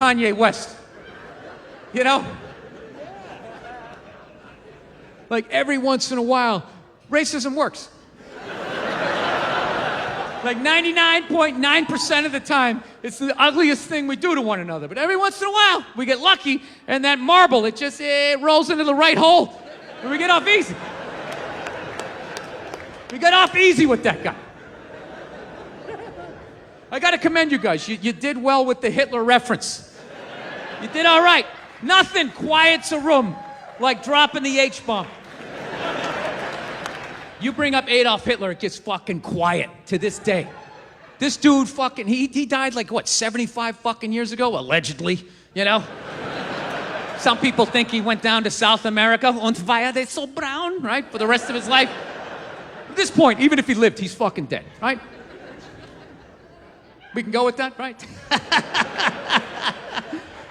Kanye West. You know? Like every once in a while, racism works. Like 99.9% of the time, it's the ugliest thing we do to one another. But every once in a while, we get lucky, and that marble, it rolls into the right hole, and we get off easy. We got off easy with that guy. I gotta commend you guys. You did well with the Hitler reference. You did all right. Nothing quiets a room like dropping the H-bomb. You bring up Adolf Hitler, it gets fucking quiet to this day. This dude fucking, he died like, what, 75 fucking years ago? Allegedly, you know? Some people think he went down to South America, und war er so brown, right, for the rest of his life. At this point, even if he lived, he's fucking dead, right? We can go with that, right?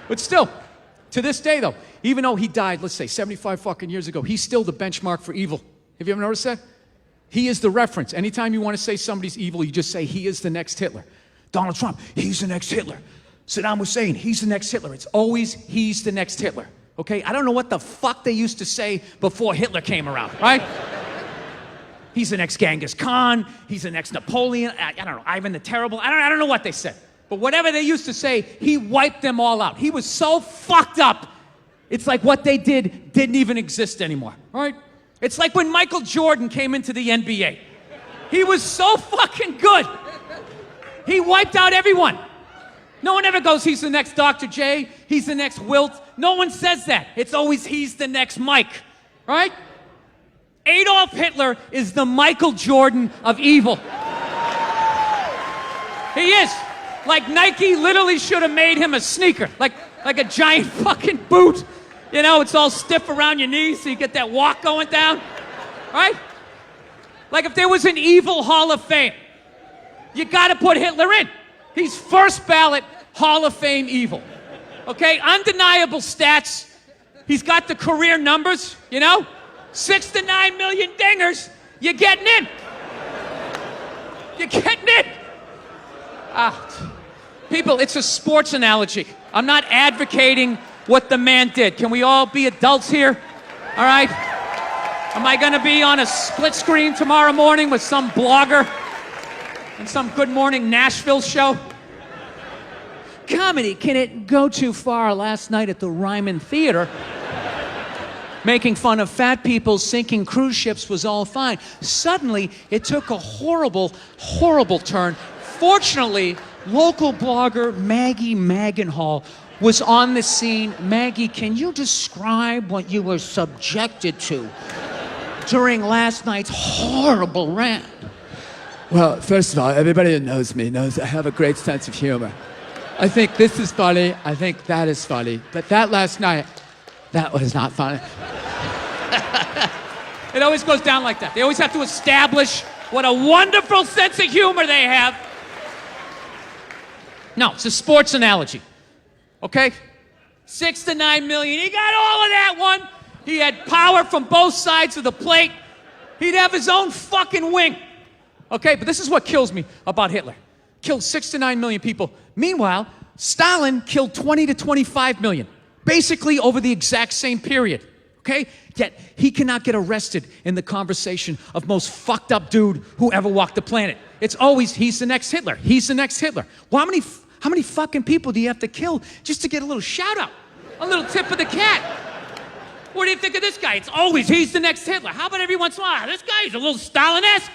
But still, to this day though, even though he died, let's say 75 fucking years ago, he's still the benchmark for evil. Have you ever noticed that? He is the reference. Anytime you want to say somebody's evil, you just say he is the next Hitler. Donald Trump, he's the next Hitler. Saddam Hussein, he's the next Hitler. It's always he's the next Hitler. Okay? I don't know what the fuck they used to say before Hitler came around, right? He's the next Genghis Khan. He's the next Napoleon. I don't know, Ivan the Terrible. I don't know what they said. But whatever they used to say, he wiped them all out. He was so fucked up, it's like what they did didn't even exist anymore, right? It's like when Michael Jordan came into the NBA. He was so fucking good. He wiped out everyone. No one ever goes, he's the next Dr. J, he's the next Wilt. No one says that. It's always, he's the next Mike, right? Adolf Hitler is the Michael Jordan of evil. He is. Like Nike literally should have made him a sneaker, like a giant fucking boot. You know, it's all stiff around your knees so you get that walk going down, right? Like if there was an evil Hall of Fame, you gotta put Hitler in. He's first ballot Hall of Fame evil. Okay, undeniable stats. He's got the career numbers, you know? 6 to 9 million dingers, you're getting in. You're getting in. People, it's a sports analogy. I'm not advocating what the man did. Can we all be adults here? All right? Am I gonna be on a split screen tomorrow morning with some blogger and some Good Morning Nashville show? Comedy, can it go too far? Last night at the Ryman Theater, making fun of fat people sinking cruise ships was all fine. Suddenly, it took a horrible, horrible turn. Fortunately, local blogger Maggie Magenhall was on the scene. Maggie, can you describe what you were subjected to during last night's horrible rant? Well, first of all, everybody that knows me knows I have a great sense of humor. I think this is funny, I think that is funny, but that last night, that was not funny. It always goes down like that. They always have to establish what a wonderful sense of humor they have. No, it's a sports analogy. Okay? 6 to 9 million. He got all of that one. He had power from both sides of the plate. He'd have his own fucking wing. Okay, but this is what kills me about Hitler. Killed 6 to 9 million people. Meanwhile, Stalin killed 20 to 25 million. Basically over the exact same period. Okay? Yet he cannot get arrested in the conversation of most fucked up dude who ever walked the planet. It's always, he's the next Hitler. He's the next Hitler. Well, how many fucking people do you have to kill just to get a little shout out? A little tip of the cat. What do you think of this guy? It's always, he's the next Hitler. How about every once in a while? This guy's a little Stalin-esque.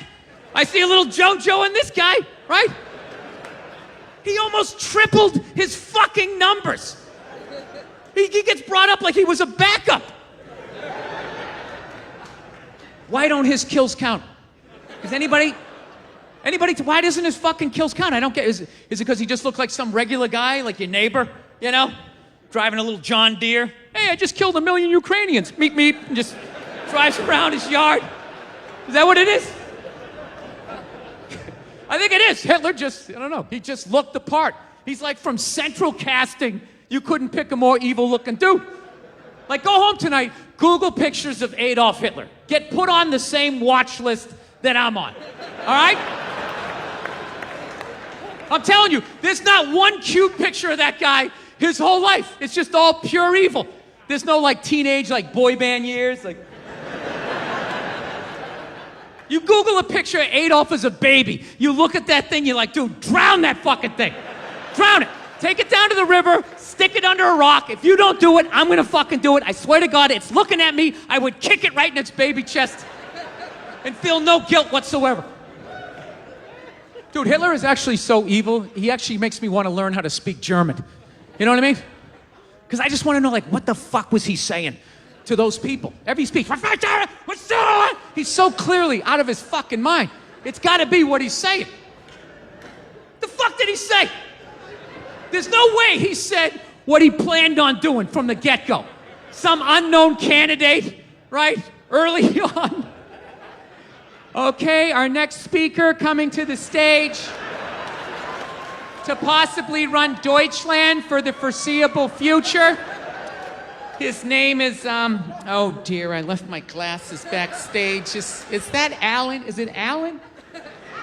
I see a little JoJo in this guy, right? He almost tripled his fucking numbers. He gets brought up like he was a backup. Why don't his kills count? Does anybody, why doesn't his fucking kills count? I don't get, is it because he just looked like some regular guy, like your neighbor, you know? Driving a little John Deere. Hey, I just killed 1 million Ukrainians. Meep, meep, and just drives around his yard. Is that what it is? I think it is. Hitler just, I don't know, he just looked the part. He's like from central casting. You couldn't pick a more evil looking dude. Like, go home tonight, Google pictures of Adolf Hitler. Get put on the same watch list that I'm on. All right? I'm telling you, there's not one cute picture of that guy His whole life, it's just all pure evil. There's no like teenage like boy band years. Like, you Google a picture of Adolf as a baby. You look at that thing, you're like, dude, drown that fucking thing. Drown it. Take it down to the river, stick it under a rock. If you don't do it, I'm gonna fucking do it. I swear to God, it's looking at me. I would kick it right in its baby chest and feel no guilt whatsoever. Dude, Hitler is actually so evil, he actually makes me want to learn how to speak German. You know what I mean? Because I just want to know, like, what the fuck was he saying to those people? Every speech, he's so clearly out of his fucking mind. It's got to be what he's saying. The fuck did he say? There's no way he said what he planned on doing from the get-go. Some unknown candidate, right? Early on. Okay, our next speaker coming to the stage to possibly run Deutschland for the foreseeable future. His name is, oh dear, I left my glasses backstage. Is that Alan? Is it Alan?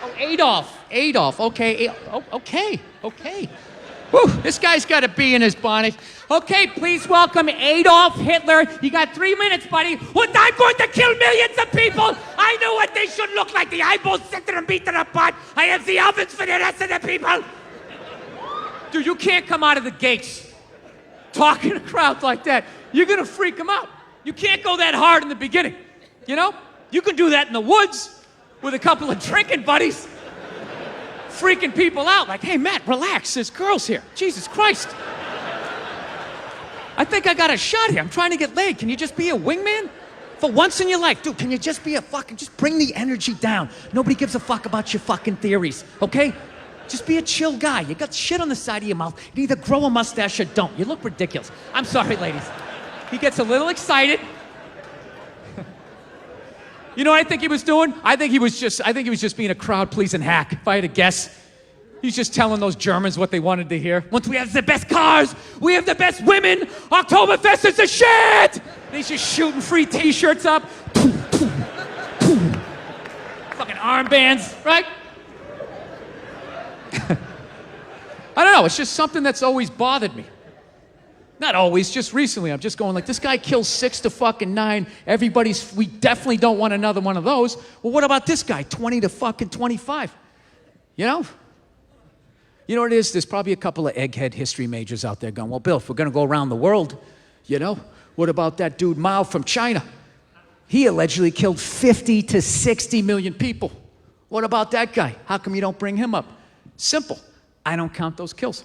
Oh, Adolf. Adolf, okay. Okay. Whew, this guy's got a bee in his bonnet. Okay, please welcome Adolf Hitler. You got 3 minutes, buddy. What, I'm going to kill millions of people. I know what they should look like. The eyeballs sitting and beaten apart. I have the ovens for the rest of the people. Dude, you can't come out of the gates talking to crowds like that. You're going to freak them out. You can't go that hard in the beginning. You know? You can do that in the woods with a couple of drinking buddies. Freaking people out like, hey, Matt, relax, there's girls here. Jesus Christ. I think I got a shot here. I'm trying to get laid. Can you just be a wingman? For once in your life, dude, can you just be a fucking, just bring the energy down. Nobody gives a fuck about your fucking theories, okay? Just be a chill guy. You got shit on the side of your mouth. You either grow a mustache or don't. You look ridiculous. I'm sorry, ladies. He gets a little excited. You know what I think he was doing? I think he was just being a crowd-pleasing hack, if I had to guess. He's just telling those Germans what they wanted to hear. Once we have the best cars, we have the best women, Oktoberfest is the shit! And he's just shooting free t-shirts up. Fucking armbands, right? I don't know, it's just something that's always bothered me. Not always, just recently. I'm just going like, this guy kills 6 to fucking 9. We definitely don't want another one of those. Well, what about this guy? 20 to fucking 25. You know? You know what it is? There's probably a couple of egghead history majors out there going, well, Bill, if we're going to go around the world, you know, what about that dude Mao from China? He allegedly killed 50 to 60 million people. What about that guy? How come you don't bring him up? Simple. I don't count those kills.